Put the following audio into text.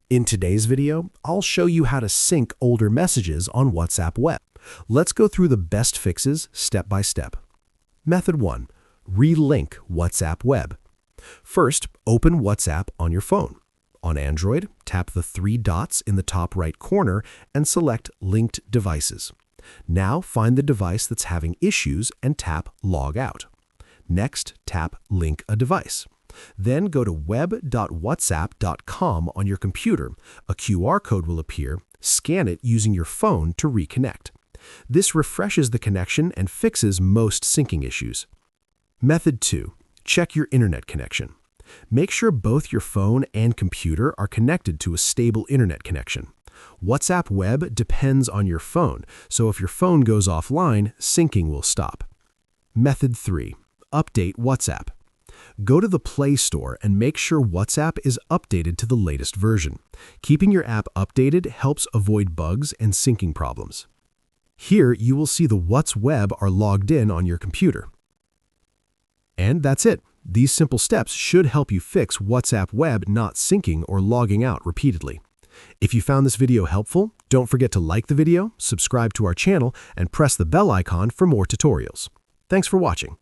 In today's video, I'll show you how to sync older messages on WhatsApp Web. Let's go through the best fixes step by step. Method 1. Relink WhatsApp Web. First, open WhatsApp on your phone. On Android, tap the three dots in the top right corner and select Linked Devices. Now find the device that's having issues and tap Log Out. Next, tap Link a Device. Then go to web.whatsapp.com on your computer. A QR code will appear. Scan it using your phone to reconnect. This refreshes the connection and fixes most syncing issues. Method 2. Check your internet connection. Make sure both your phone and computer are connected to a stable internet connection. WhatsApp Web depends on your phone, so if your phone goes offline, syncing will stop. Method 3. Update WhatsApp. Go to the Play Store and make sure WhatsApp is updated to the latest version. Keeping your app updated helps avoid bugs and syncing problems. Here you will see the WhatsApp are logged in on your computer. And that's it. These simple steps should help you fix WhatsApp Web not syncing or logging out repeatedly. If you found this video helpful, don't forget to like the video, subscribe to our channel, and press the bell icon for more tutorials. Thanks for watching.